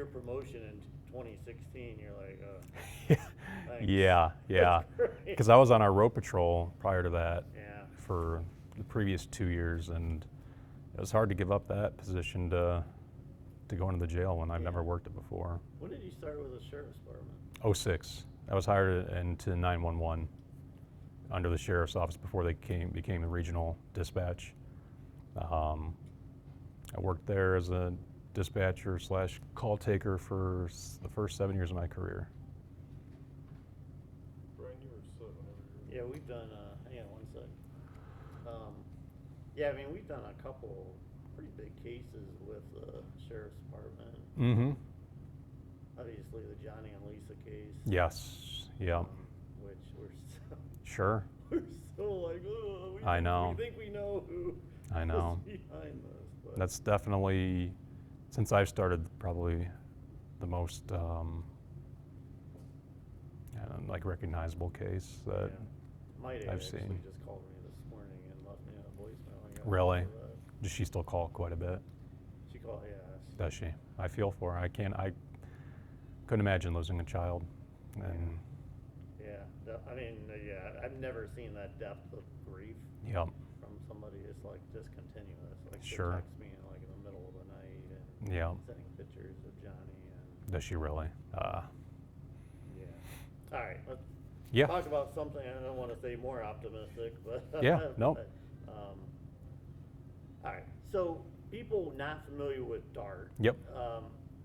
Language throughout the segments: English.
your promotion in 2016, you're like, thanks. Yeah. That's great. Because I was on our road patrol prior to that Yeah. for the previous 2 years, and it was hard to give up that position to go into the jail when I've Yeah. never worked it before. When did you start with the sheriff's department? 06. I was hired into 911 under the sheriff's office before they became the regional dispatch. I worked there as a dispatcher / call taker for the first 7 years of my career. Brian, you were set whenever you Yeah, we've done, hang on one sec. Yeah, I mean, we've done a couple pretty big cases with the sheriff's department. Mm-hmm. Obviously, the Johnny and Lisa case. Yes. Yeah. Which we're so, Sure. we're so like, oh, I know. we think we know who I know. was behind this. But That's definitely, since I've started, probably the most like recognizable case that. Mike I've actually seen. just called me this morning and left me a voicemail. I got Really? hold of that. Does she still call quite a bit? She called, yeah. Does she? I feel for her. I couldn't imagine losing a child. And Yeah, I mean, yeah, I've never seen that depth of grief yeah, from somebody. It's like discontinuous. Like she Sure. texts me in like in the middle of the night and yeah. sending pictures of Johnny and Does she really? yeah. All right, let's Yeah. talk about something. I don't want to say more optimistic, but Yeah, no. but, all right, so people not familiar with DART. Yep.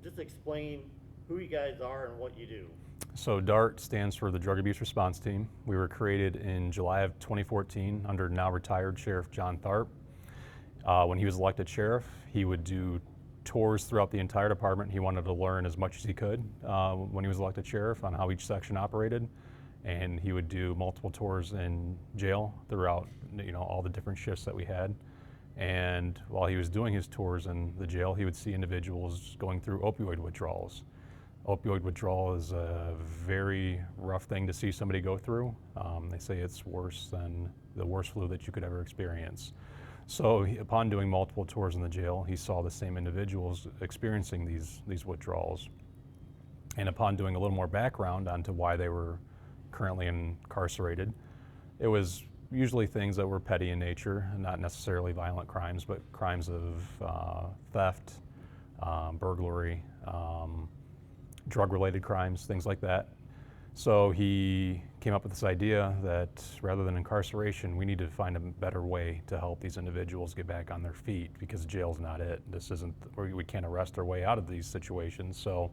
Just explain who you guys are and what you do. So DART stands for the Drug Abuse Response Team. We were created in July of 2014 under now retired Sheriff John Tharp. When he was elected sheriff, he would do tours throughout the entire department. He wanted to learn as much as he could when he was elected sheriff on how each section operated. And he would do multiple tours in jail throughout, all the different shifts that we had. And while he was doing his tours in the jail, he would see individuals going through opioid withdrawals. Opioid withdrawal is a very rough thing to see somebody go through. They say it's worse than the worst flu that you could ever experience. So upon doing multiple tours in the jail, he saw the same individuals experiencing these withdrawals. And upon doing a little more background onto why they were currently incarcerated, it was usually things that were petty in nature, not necessarily violent crimes, but crimes of theft, burglary, drug-related crimes, things like that. So he came up with this idea that rather than incarceration, we need to find a better way to help these individuals get back on their feet, because jail's not it. This isn't, we can't arrest our way out of these situations. So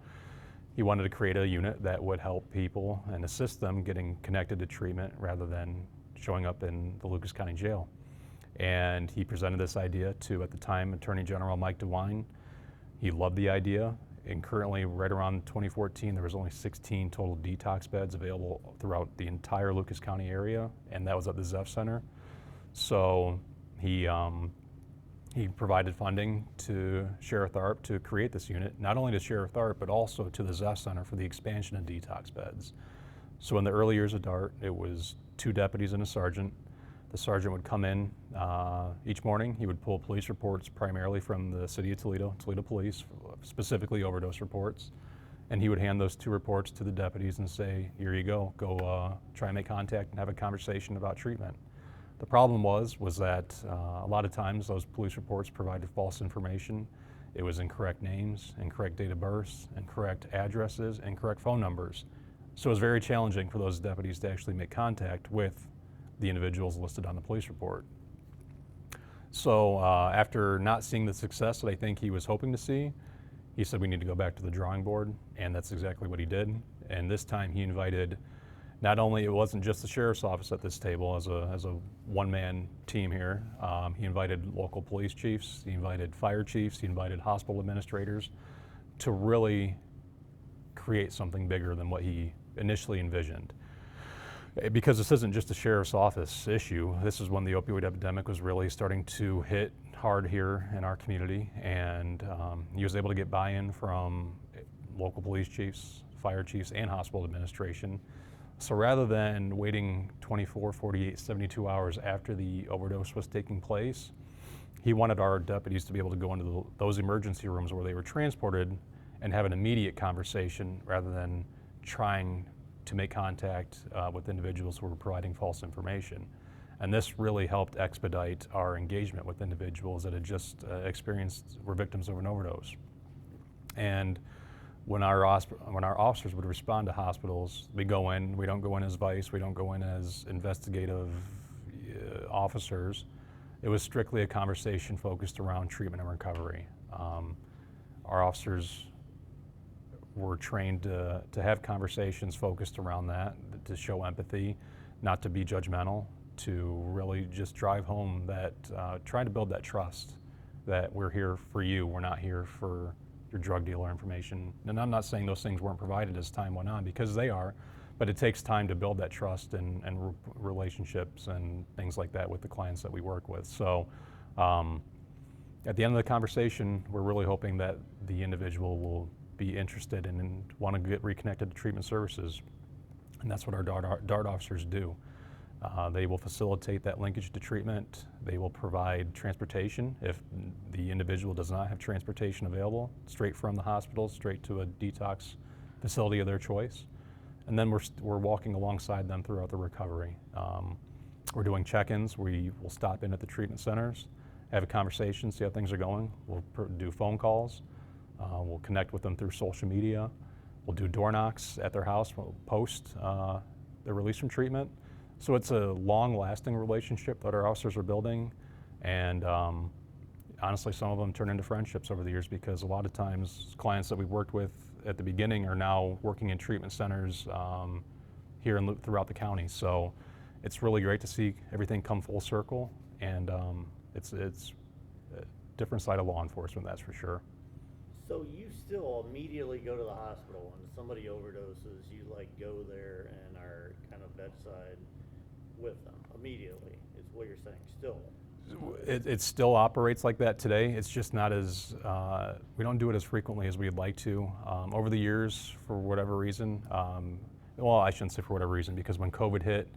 he wanted to create a unit that would help people and assist them getting connected to treatment rather than showing up in the Lucas County Jail. And he presented this idea to, at the time, Attorney General Mike DeWine. He loved the idea. And currently, right around 2014, there was only 16 total detox beds available throughout the entire Lucas County area, and that was at the Zeph Center. So he provided funding to Sheriff Tharp to create this unit, not only to Sheriff Tharp, but also to the Zeph Center for the expansion of detox beds. So in the early years of DART, it was 2 deputies and a sergeant. The sergeant would come in each morning. He would pull police reports primarily from the city of Toledo, Toledo Police, specifically overdose reports. And he would hand those 2 reports to the deputies and say, here you go try and make contact and have a conversation about treatment. The problem was that a lot of times those police reports provided false information. It was incorrect names, incorrect date of births, incorrect addresses, incorrect phone numbers. So it was very challenging for those deputies to actually make contact with the individuals listed on the police report. So after not seeing the success that I think he was hoping to see, he said we need to go back to the drawing board, and that's exactly what he did. And this time he invited, not only, it wasn't just the sheriff's office at this table as a one-man team here, he invited local police chiefs, he invited fire chiefs, he invited hospital administrators to really create something bigger than what he initially envisioned. Because this isn't just a sheriff's office issue. This is when the opioid epidemic was really starting to hit hard here in our community, and he was able to get buy-in from local police chiefs, fire chiefs, and hospital administration. So rather than waiting 24, 48, 72 hours after the overdose was taking place, he wanted our deputies to be able to go into those emergency rooms where they were transported and have an immediate conversation rather than trying to make contact with individuals who were providing false information. And this really helped expedite our engagement with individuals that had just were victims of an overdose. And when our officers would respond to hospitals, we go in, we don't go in as vice, we don't go in as investigative officers. It was strictly a conversation focused around treatment and recovery. Our officers were trained to have conversations focused around that, to show empathy, not to be judgmental, to really just drive home that, try to build that trust that we're here for you, we're not here for your drug dealer information. And I'm not saying those things weren't provided as time went on, because they are, but it takes time to build that trust and relationships and things like that with the clients that we work with. So at the end of the conversation, we're really hoping that the individual will be interested and want to get reconnected to treatment services. And that's what our DART officers do. They will facilitate that linkage to treatment. They will provide transportation if the individual does not have transportation available, straight from the hospital, straight to a detox facility of their choice. And then we're walking alongside them throughout the recovery. We're doing check-ins. We will stop in at the treatment centers, have a conversation, see how things are going. We'll do phone calls. We'll connect with them through social media. We'll do door knocks at their house post their release from treatment. So it's a long-lasting relationship that our officers are building, and honestly, some of them turn into friendships over the years, because a lot of times clients that we worked with at the beginning are now working in treatment centers here throughout the county. So it's really great to see everything come full circle, and it's a different side of law enforcement, that's for sure. So you still immediately go to the hospital when somebody overdoses, you like go there and are kind of bedside with them immediately, is what you're saying, still? It still operates like that today. It's just not as, we don't do it as frequently as we'd like to. Over the years, for whatever reason, well, I shouldn't say for whatever reason, because when COVID hit,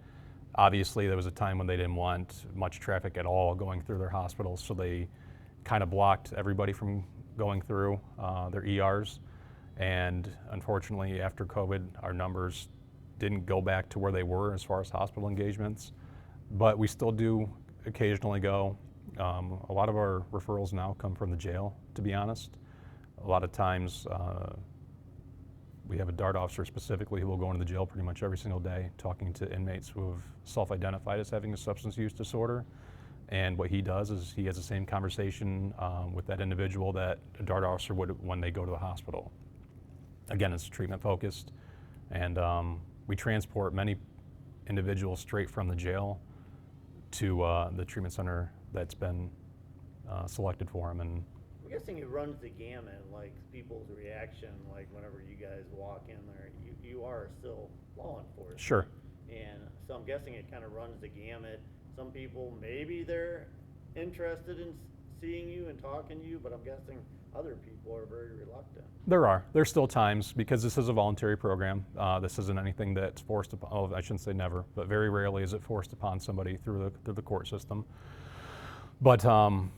obviously there was a time when they didn't want much traffic at all going through their hospitals, so they kind of blocked everybody from going through their ERs. And unfortunately, after COVID, our numbers didn't go back to where they were as far as hospital engagements, but we still do occasionally go. A lot of our referrals now come from the jail, to be honest. A lot of times we have a DART officer specifically who will go into the jail pretty much every single day talking to inmates who have self-identified as having a substance use disorder. And what he does is he has the same conversation with that individual that a DART officer would when they go to the hospital. Again, it's treatment focused, and we transport many individuals straight from the jail to the treatment center that's been selected for them. And I'm guessing it runs the gamut, like people's reaction, like whenever you guys walk in there, you are still law enforcement. Sure. And so I'm guessing it kind of runs the gamut. Some people, maybe they're interested in seeing you and talking to you, but I'm guessing other people are very reluctant. There's still times, because this is a voluntary program. This isn't anything that's forced upon, oh, I shouldn't say never, but very rarely is it forced upon somebody through the court system. But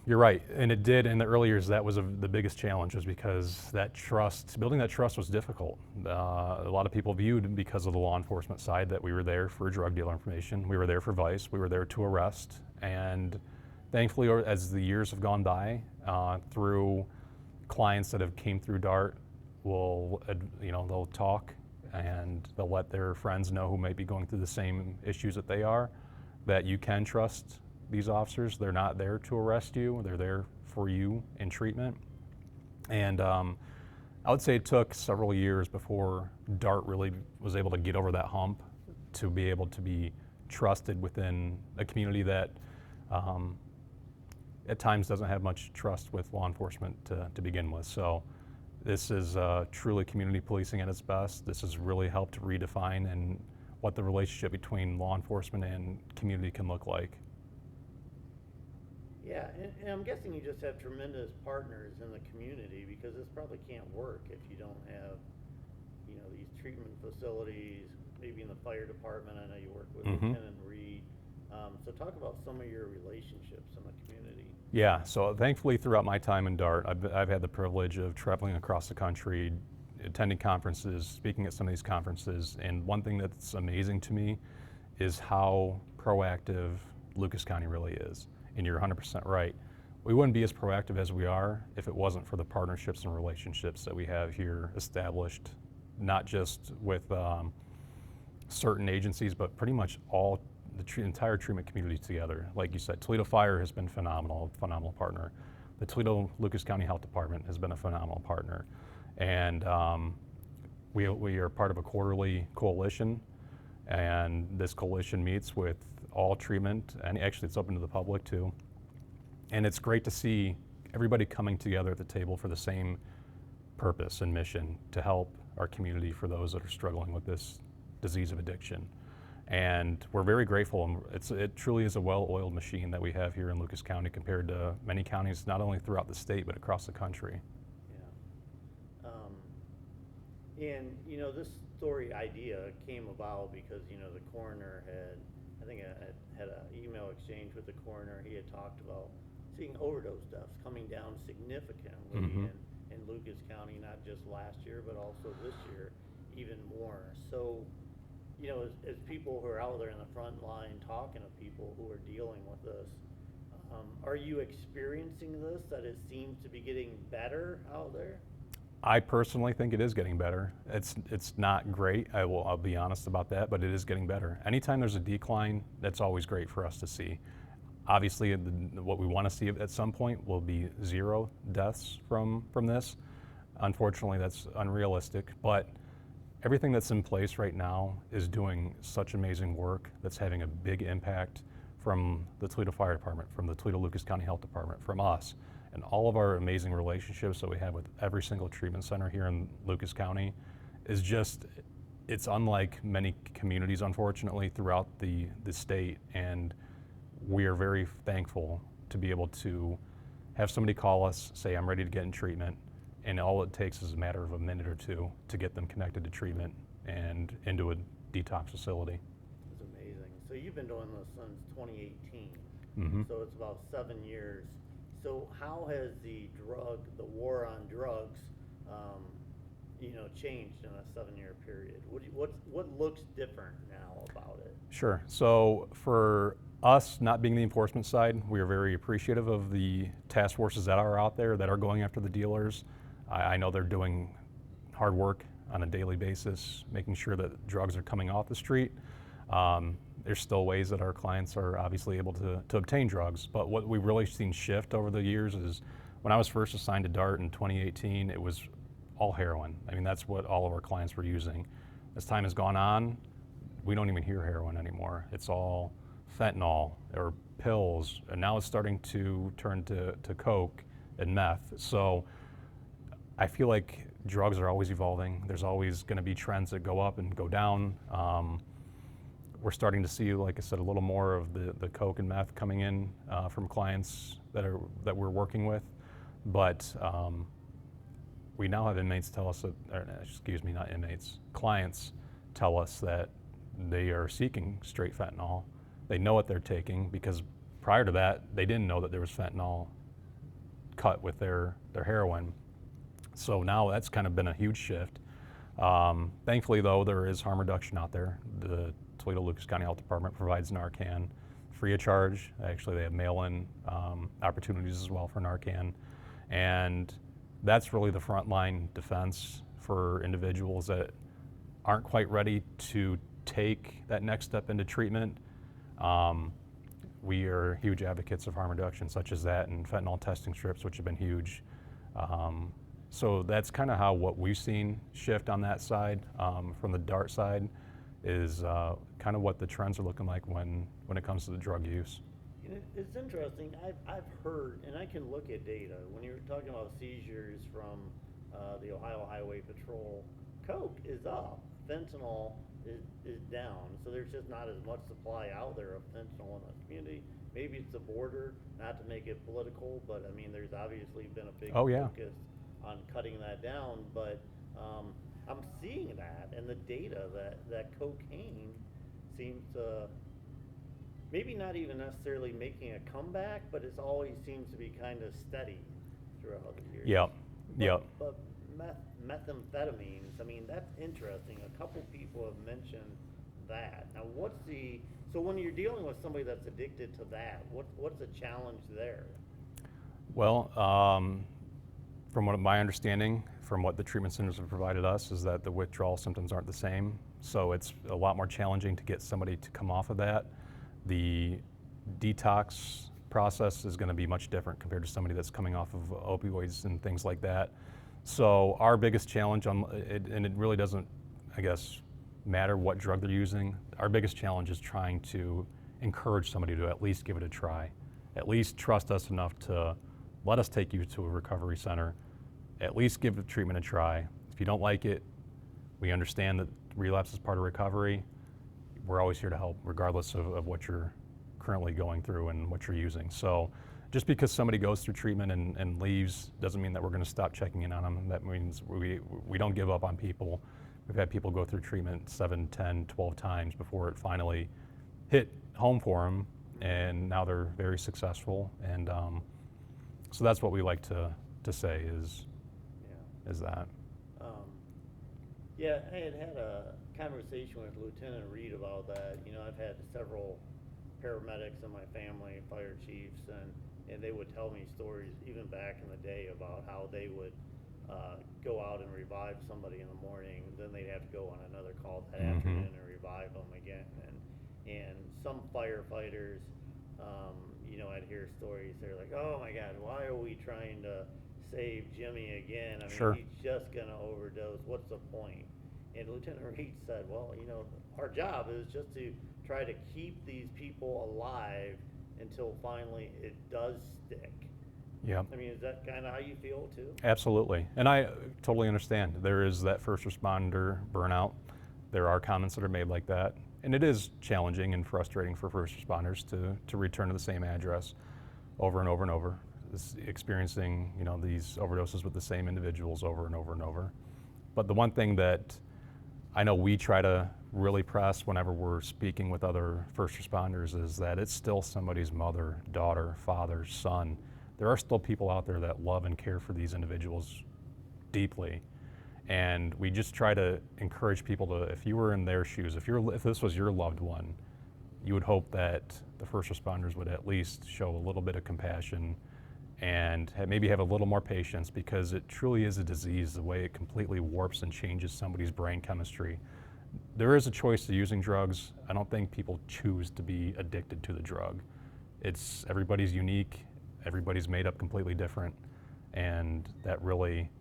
you're right, and it did in the early years. That was the biggest challenge, was because building that trust was difficult. A lot of people viewed, because of the law enforcement side, that we were there for drug dealer information, we were there for vice, we were there to arrest. And thankfully, as the years have gone by, through clients that have came through DART, they'll talk and they'll let their friends know who may be going through the same issues that they are, that you can trust these officers. They're not there to arrest you, they're there for you in treatment. And I would say it took several years before DART really was able to get over that hump, to be able to be trusted within a community that at times doesn't have much trust with law enforcement to begin with. So this is truly community policing at its best. This has really helped redefine and what the relationship between law enforcement and community can look like. Yeah, and I'm guessing you just have tremendous partners in the community, because this probably can't work if you don't have, these treatment facilities, maybe in the fire department. I know you work with Lieutenant Reed. So talk about some of your relationships in the community. Yeah, so thankfully throughout my time in DART, I've had the privilege of traveling across the country, attending conferences, speaking at some of these conferences, and one thing that's amazing to me is how proactive Lucas County really is. And you're 100% right. We wouldn't be as proactive as we are if it wasn't for the partnerships and relationships that we have here established, not just with certain agencies, but pretty much all the entire treatment community together. Like you said, Toledo Fire has been phenomenal partner. The Toledo Lucas County Health Department has been a phenomenal partner. And we are part of a quarterly coalition, and this coalition meets with all treatment, and actually it's open to the public too. And it's great to see everybody coming together at the table for the same purpose and mission to help our community for those that are struggling with this disease of addiction. And we're very grateful, and it truly is a well-oiled machine that we have here in Lucas County compared to many counties, not only throughout the state, but across the country. Yeah. And, you know, this story idea came about because, you know, the coroner I think I had an email exchange with the coroner. He had talked about seeing overdose deaths coming down significantly in Lucas County, not just last year, but also this year, even more. So, you know, as people who are out there in the front line talking to people who are dealing with this, are you experiencing this, that it seems to be getting better out there? I personally think it is getting better. It's not great, I'll be honest about that, but it is getting better. Anytime there's a decline, that's always great for us to see. Obviously, what we want to see at some point will be 0 deaths from this. Unfortunately, that's unrealistic, but everything that's in place right now is doing such amazing work that's having a big impact from the Toledo Fire Department, from the Toledo Lucas County Health Department, from us, and all of our amazing relationships that we have with every single treatment center here in Lucas County is just, it's unlike many communities, unfortunately, throughout the state. And we are very thankful to be able to have somebody call us, say, I'm ready to get in treatment, and all it takes is a matter of a minute or two to get them connected to treatment and into a detox facility. It's amazing. So you've been doing this since 2018. Mm-hmm. So it's about 7 years. So how has the war on drugs, you know, changed in a 7-year period? What looks different now about it? Sure. So for us, not being the enforcement side, we are very appreciative of the task forces that are out there that are going after the dealers. I know they're doing hard work on a daily basis, making sure that drugs are coming off the street. There's still ways that our clients are obviously able to obtain drugs, but what we've really seen shift over the years is when I was first assigned to DART in 2018, it was all heroin. I mean, that's what all of our clients were using. As time has gone on, we don't even hear heroin anymore. It's all fentanyl or pills, and now it's starting to turn to coke and meth. So I feel like drugs are always evolving. There's always going to be trends that go up and go down. We're starting to see, like I said, a little more of the coke and meth coming in from clients that we're working with. But we now have inmates tell us, not inmates, clients tell us that they are seeking straight fentanyl. They know what they're taking because prior to that, they didn't know that there was fentanyl cut with their heroin. So now that's kind of been a huge shift. Thankfully, though, there is harm reduction out there. The Toledo Lucas County Health Department provides Narcan free of charge. Actually, they have mail-in opportunities as well for Narcan. And that's really the frontline defense for individuals that aren't quite ready to take that next step into treatment. We are huge advocates of harm reduction, such as that, and fentanyl testing strips, which have been huge. So that's kind of how what we've seen shift on that side. From the DART side is kind of what the trends are looking like when it comes to the drug use. It's interesting. I've heard, and I can look at data, when you're talking about seizures from the Ohio Highway Patrol, coke is up, fentanyl is down. So there's just not as much supply out there of fentanyl in the community. Maybe it's the border, not to make it political, but I mean, there's obviously been a big focus on cutting that down. But I'm seeing that, and the data that cocaine seems to maybe not even necessarily making a comeback, but it's always seems to be kind of steady throughout the years. Yep, yep. But methamphetamines, I mean, that's interesting. A couple people have mentioned that. Now, so when you're dealing with somebody that's addicted to that, what's the challenge there? Well, from what my understanding, from what the treatment centers have provided us, is that the withdrawal symptoms aren't the same. So it's a lot more challenging to get somebody to come off of that. The detox process is going to be much different compared to somebody that's coming off of opioids and things like that. So our biggest challenge, and it really doesn't, I guess, matter what drug they're using, our biggest challenge is trying to encourage somebody to at least give it a try. At least trust us enough to let us take you to a recovery center. At least give the treatment a try. If you don't like it, we understand that relapse is part of recovery. We're always here to help, regardless of what you're currently going through and what you're using. So just because somebody goes through treatment and leaves doesn't mean that we're going to stop checking in on them. That means we don't give up on people. We've had people go through treatment 7, 10, 12 times before it finally hit home for them, and now they're very successful. And so that's what we like to say is that. Yeah, I had a conversation with Lieutenant Reed about that. You know, I've had several paramedics in my family, fire chiefs, and they would tell me stories even back in the day about how they would go out and revive somebody in the morning, then they'd have to go on another call that afternoon and revive them again. And some firefighters, you know, I'd hear stories, they're like, oh my God, why are we trying to save Jimmy again? I mean, Sure. he's just gonna overdose, what's the point? And Lieutenant Reed said, well, you know, our job is just to try to keep these people alive until finally it does stick. Yeah. I mean, is that kind of how you feel too? Absolutely. And I totally understand. There is that first responder burnout. There are comments that are made like that. And it is challenging and frustrating for first responders to return to the same address over and over and over, experiencing, you know, these overdoses with the same individuals over and over and over. But the one thing that I know we try to really press whenever we're speaking with other first responders is that it's still somebody's mother, daughter, father, son. There are still people out there that love and care for these individuals deeply. And we just try to encourage people to, if you were in their shoes, if this was your loved one, you would hope that the first responders would at least show a little bit of compassion and maybe have a little more patience, because it truly is a disease, the way it completely warps and changes somebody's brain chemistry. There is a choice to using drugs. I don't think people choose to be addicted to the drug. Everybody's unique, everybody's made up completely different, and that really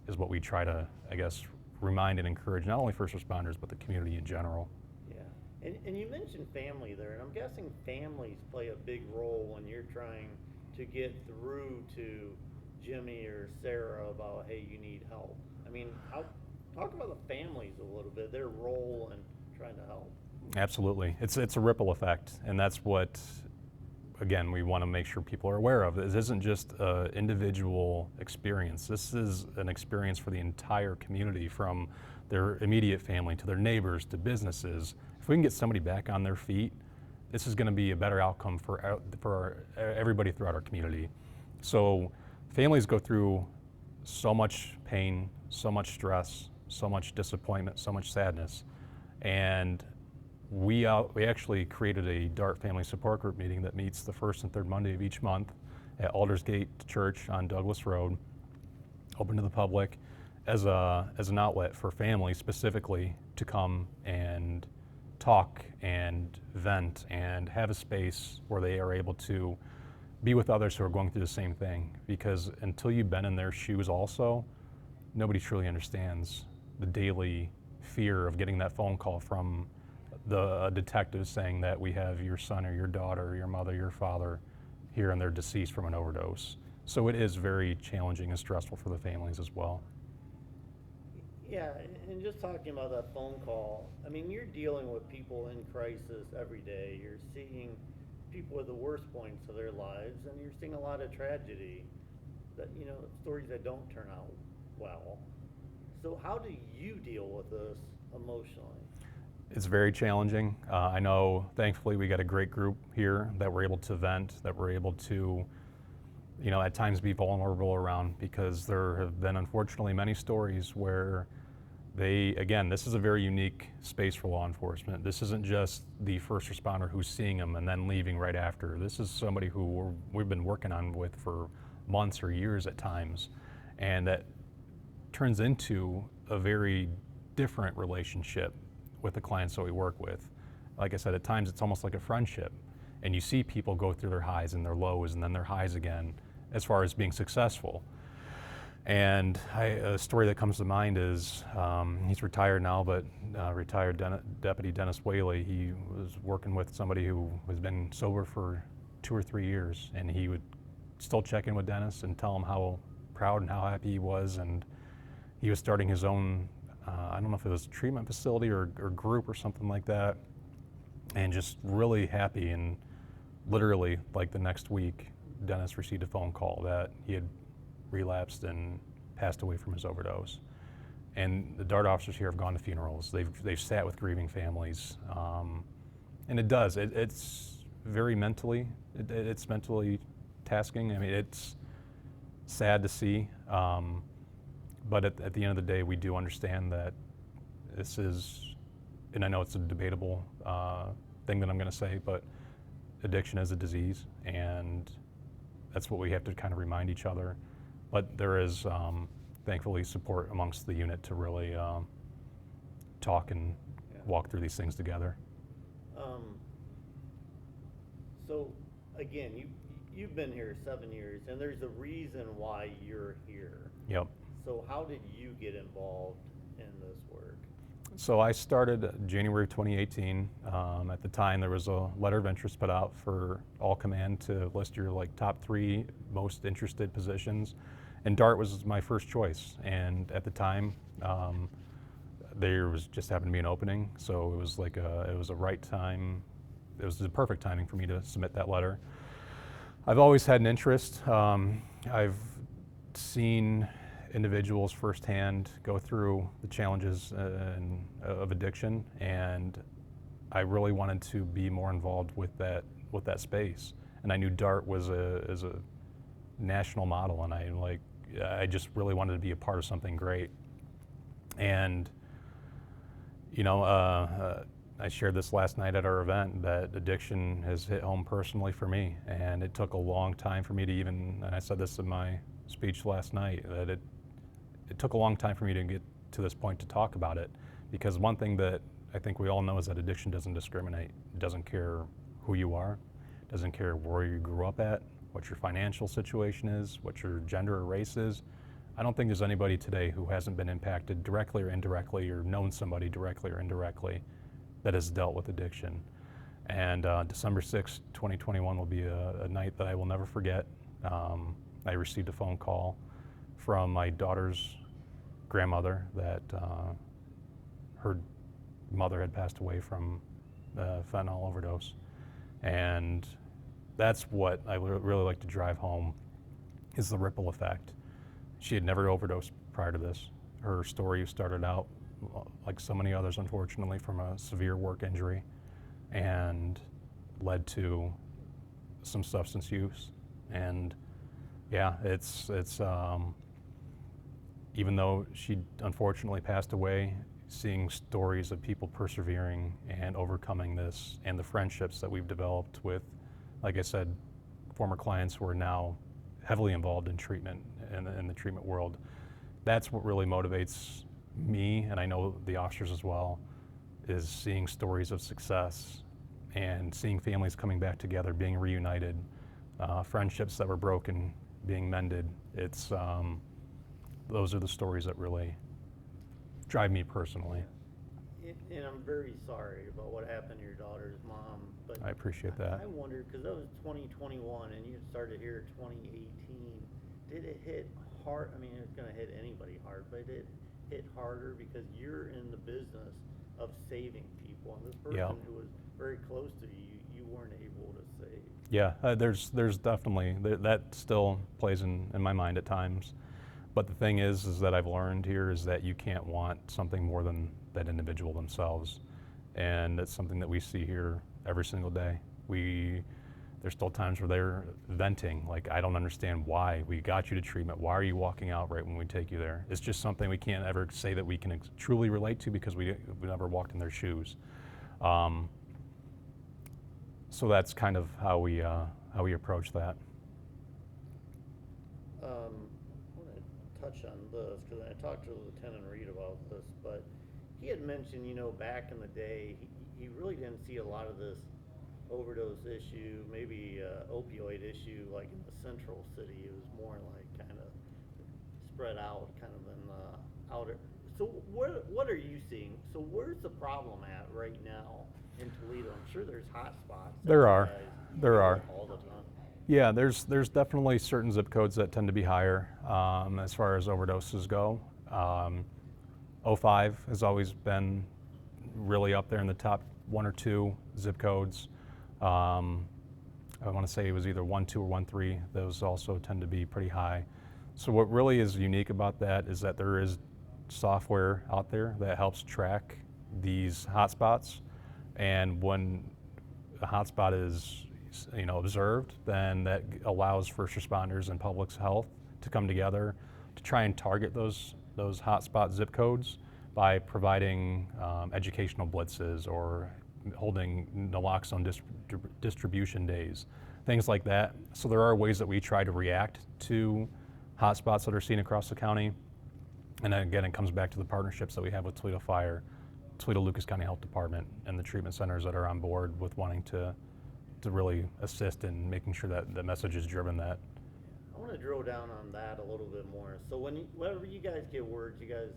is what we try to, I guess, remind and encourage not only first responders, but the community in general. Yeah, and you mentioned family there, and I'm guessing families play a big role when you're trying to get through to Jimmy or Sarah about, hey, you need help. I mean, talk about the families a little bit, their role in trying to help. Absolutely. It's a ripple effect, and that's what, again, we want to make sure people are aware of. This isn't just an individual experience. This is an experience for the entire community, from their immediate family to their neighbors to businesses. If we can get somebody back on their feet, this is going to be a better outcome for everybody throughout our community. So families go through so much pain, so much stress, so much disappointment, so much sadness. And we actually created a DART Family Support Group meeting that meets the first and third Monday of each month at Aldersgate Church on Douglas Road, open to the public, as an outlet for families specifically to come and talk and vent and have a space where they are able to be with others who are going through the same thing. Because until you've been in their shoes also, nobody truly understands the daily fear of getting that phone call from the detective saying that we have your son or your daughter or your mother, your father here and they're deceased from an overdose. So it is very challenging and stressful for the families as well. Yeah, and just talking about that phone call, I mean, you're dealing with people in crisis every day. You're seeing people at the worst points of their lives, and you're seeing a lot of tragedy, that, you know, stories that don't turn out well. So how do you deal with this emotionally? It's very challenging. I know, thankfully, we got a great group here that we're able to vent, that we're able to, at times be vulnerable around, because there have been, unfortunately, many stories where again, this is a very unique space for law enforcement. This isn't just the first responder who's seeing them and then leaving right after. This is somebody who we've been working on with for months or years at times, and that turns into a very different relationship with the clients that we work with. Like I said, at times it's almost like a friendship, and you see people go through their highs and their lows and then their highs again as far as being successful. And a story that comes to mind is, he's retired now, but retired Deputy Dennis Whaley. He was working with somebody who has been sober for 2 or 3 years, and he would still check in with Dennis and tell him how proud and how happy he was. And he was starting his own, I don't know if it was a treatment facility or group or something like that, and just really happy. And literally, like the next week, Dennis received a phone call that he had relapsed and passed away from his overdose. And the DART officers here have gone to funerals. They've sat with grieving families, and it's very it's mentally tasking. I mean, it's sad to see, but at the end of the day, we do understand that this is, and I know it's a debatable thing that I'm going to say, but addiction is a disease, and that's what we have to kind of remind each other. But there is, thankfully, support amongst the unit to really talk and walk through these things together. So, again, you've been here 7 years, and there's a reason why you're here. Yep. So how did you get involved in this work? So I started January of 2018. At the time, there was a letter of interest put out for all command to list your top 3 most interested positions, and DART was my first choice. And at the time, there was just happened to be an opening, so it was it was a right time. It was the perfect timing for me to submit that letter. I've always had an interest. I've seen individuals firsthand go through the challenges of addiction, and I really wanted to be more involved with that space. And I knew DART was a national model, and I just really wanted to be a part of something great. And I shared this last night at our event, that addiction has hit home personally for me, and it took a long time for me to and I said this in my speech last night, that it took a long time for me to get to this point to talk about it, because one thing that I think we all know is that addiction doesn't discriminate. It doesn't care who you are, it doesn't care where you grew up at, what your financial situation is, what your gender or race is. I don't think there's anybody today who hasn't been impacted directly or indirectly, or known somebody directly or indirectly that has dealt with addiction. And December 6, 2021 will be a night that I will never forget. I received a phone call from my daughter's grandmother that her mother had passed away from fentanyl overdose. And that's what I really like to drive home, is the ripple effect. She had never overdosed prior to this. Her story started out, like so many others, unfortunately, from a severe work injury, and led to some substance use. And yeah, it's even though she unfortunately passed away, seeing stories of people persevering and overcoming this, and the friendships that we've developed with, like I said, former clients who are now heavily involved in treatment, in the treatment world, that's what really motivates me, and I know the officers as well, is seeing stories of success and seeing families coming back together, being reunited, friendships that were broken being mended. It's those are the stories that really drive me personally. And I'm very sorry about what happened to your daughter's mom, but I appreciate that. I wonder, because that was 2021 and you started here 2018, did it hit hard? I mean, it's going to hit anybody hard, but it hit harder because you're in the business of saving people, and this person who was very close to you, you weren't able to save. Yeah, there's definitely, that still plays in my mind at times. But the thing is that I've learned here is that you can't want something more than that individual themselves. and it's something that we see here every single day. There's still times where they're venting, like, I don't understand why. We got you to treatment. Why are you walking out right when we take you there? It's just something we can't ever say that we can truly relate to because we never walked in their shoes. So that's kind of how we approach that. I want to touch on this because I talked to Lieutenant Reed about this, but he had mentioned, back in the day, he really didn't see a lot of this overdose issue, maybe opioid issue, like in the central city. It was more like kind of spread out, kind of in the outer. So what are you seeing? So where's the problem at right now in Toledo? I'm sure there's hot spots. There are. All the time. Yeah, there's definitely certain zip codes that tend to be higher as far as overdoses go. 05 has always been really up there in the top 1 or 2 zip codes. I want to say it was either 1-2 or 1-3. Those also tend to be pretty high. So what really is unique about that is that there is software out there that helps track these hotspots, and when a hotspot is observed, then that allows first responders and public health to come together to try and target those hotspot zip codes by providing educational blitzes or holding naloxone distribution days, things like that. So there are ways that we try to react to hotspots that are seen across the county. And then again, it comes back to the partnerships that we have with Toledo Fire, Toledo Lucas County Health Department, and the treatment centers that are on board with wanting to really assist in making sure that the message is driven that. I want to drill down on that a little bit more. So whenever you guys get words, you guys,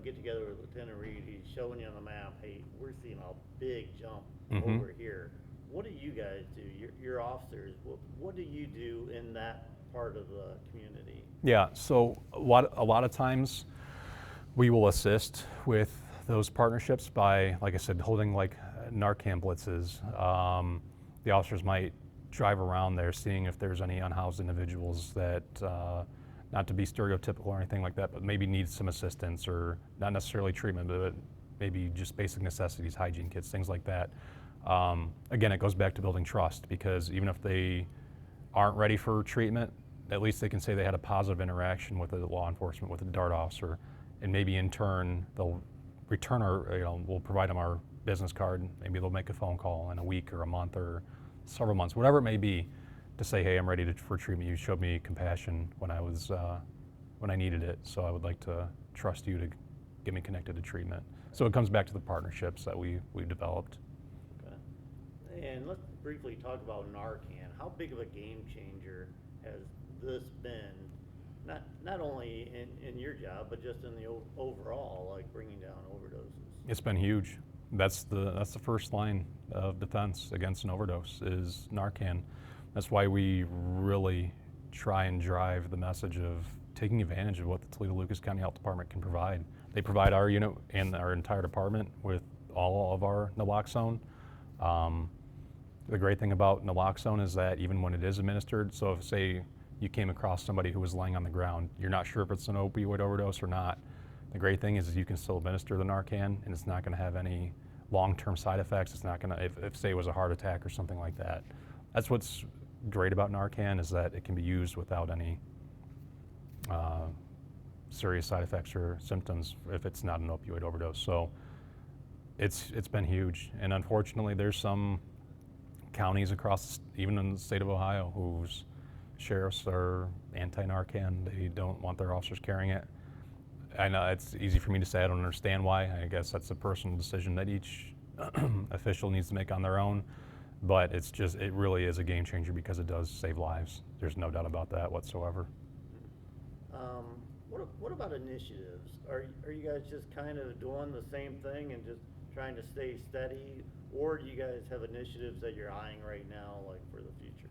get together with Lieutenant Reed, he's showing you on the map, hey, we're seeing a big jump over here. What do you guys do? Your officers, what do you do in that part of the community? Yeah, so a lot of times we will assist with those partnerships by, like I said, holding like Narcan blitzes. The officers might drive around there seeing if there's any unhoused individuals that, not to be stereotypical or anything like that, but maybe need some assistance, or not necessarily treatment, but maybe just basic necessities, hygiene kits, things like that. Again, it goes back to building trust, because even if they aren't ready for treatment, at least they can say they had a positive interaction with the law enforcement, with a DART officer, and maybe in turn they'll return we'll provide them our business card. Maybe they'll make a phone call in a week or a month or several months, whatever it may be, to say, hey, I'm ready for treatment. You showed me compassion when I needed it, so I would like to trust you to get me connected to treatment. So it comes back to the partnerships that we developed. Okay. And let's briefly talk about Narcan. How big of a game changer has this been, not only in your job, but just in the overall, like bringing down overdoses? It's been huge. That's the first line of defense against an overdose is Narcan. That's why we really try and drive the message of taking advantage of what the Toledo Lucas County Health Department can provide. They provide our unit and our entire department with all of our naloxone. The great thing about naloxone is that even when it is administered, so if, say, you came across somebody who was laying on the ground, you're not sure if it's an opioid overdose or not, the great thing is you can still administer the Narcan, and it's not going to have any long-term side effects. It's not going to, if say it was a heart attack or something like that. That's what's great about Narcan, is that it can be used without any serious side effects or symptoms if it's not an opioid overdose. So it's been huge, and unfortunately there's some counties across, even in the state of Ohio, whose sheriffs are anti-Narcan. They don't want their officers carrying it. I know it's easy for me to say. I don't understand why. I guess that's a personal decision that each official needs to make on their own. But it really is a game changer, because it does save lives. There's no doubt about that whatsoever. What about initiatives? Are you guys just kind of doing the same thing and just trying to stay steady, or do you guys have initiatives that you're eyeing right now, like for the future?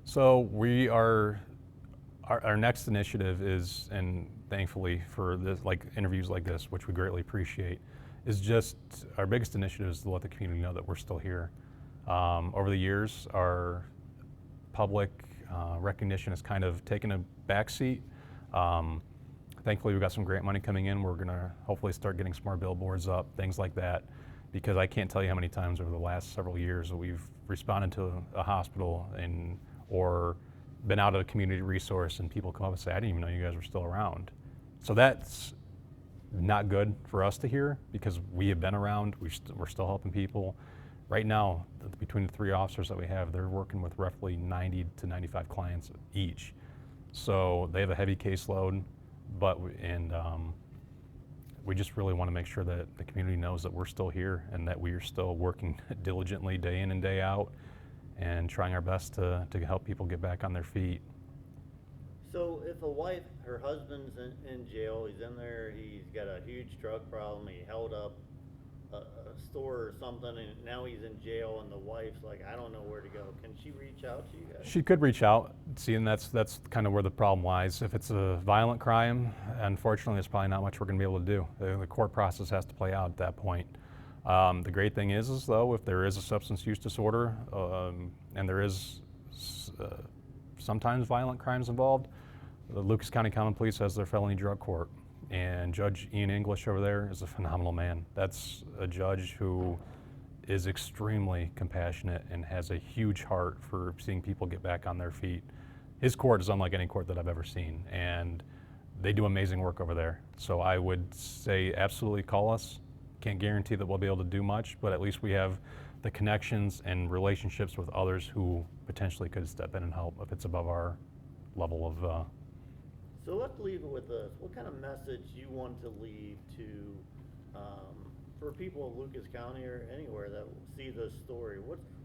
So we are, our next initiative is, and thankfully for this, like interviews like this, which we greatly appreciate, is just our biggest initiative is to let the community know that we're still here. Over the years, our public recognition has kind of taken a backseat. Thankfully, we've got some grant money coming in. We're going to hopefully start getting some more billboards up, things like that, because I can't tell you how many times over the last several years that we've responded to a hospital or been out at a community resource and people come up and say, I didn't even know you guys were still around. So that's not good for us to hear because we have been around, we're still helping people. Right now, between the 3 officers that we have, they're working with roughly 90 to 95 clients each. So they have a heavy caseload, we just really want to make sure that the community knows that we're still here and that we are still working diligently day in and day out and trying our best to help people get back on their feet. So if a wife, her husband's in jail, he's in there, he's got a huge drug problem, he held up a store or something, and now he's in jail, and the wife's like, I don't know where to go. Can she reach out to you guys? She could reach out, see, and that's kind of where the problem lies. If it's a violent crime, unfortunately, there's probably not much we're going to be able to do. The court process has to play out at that point. The great thing is though, if there is a substance use disorder and there is sometimes violent crimes involved, the Lucas County Common Police has their felony drug court, and Judge Ian English over there is a phenomenal man. That's a judge who is extremely compassionate and has a huge heart for seeing people get back on their feet. His court is unlike any court that I've ever seen, and they do amazing work over there. So I would say absolutely call us. Can't guarantee that we'll be able to do much, but at least we have the connections and relationships with others who potentially could step in and help if it's above our level of. So let's leave it with this. What kind of message you want to leave to, for people in Lucas County or anywhere that see this story?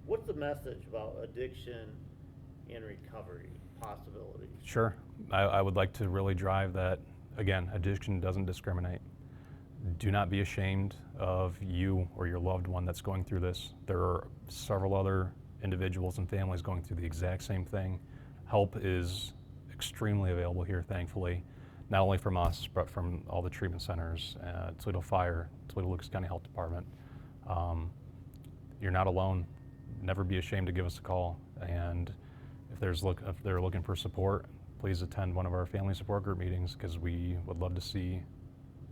What's the message about addiction and recovery possibilities? Sure. I would like to really drive that, again, addiction doesn't discriminate. Do not be ashamed of you or your loved one that's going through this. There are several other individuals and families going through the exact same thing. Help is extremely available here, thankfully, not only from us, but from all the treatment centers, Toledo Fire, Toledo Lucas County Health Department. You're not alone. Never be ashamed to give us a call. And if they're looking for support, please attend one of our family support group meetings, because we would love to see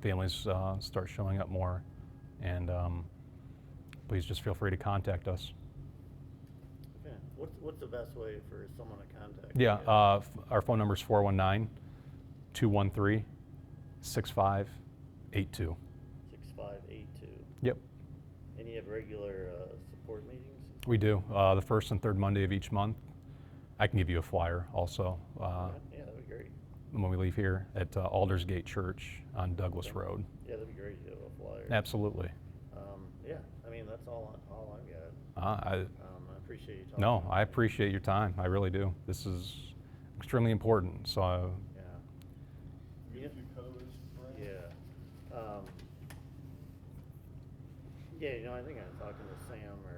families start showing up more. And please just feel free to contact us. Okay. What's the best way for someone to contact Yeah, you guys? our phone number is 419-213-6582. 6582. Yep, And you have regular support meetings? we do. The first and third Monday of each month. I can give you a flyer also Yeah, that'd be great. when we leave here at Aldersgate Church on Douglas Road. Yeah, that'd be great to have a flyer. Absolutely. Yeah, I mean, that's all I've got. I I appreciate you talking. No, I appreciate your time. I really do. This is extremely important. So Yeah. You get a few colors, Brian? Yeah. Yeah, I think I was talking to Sam or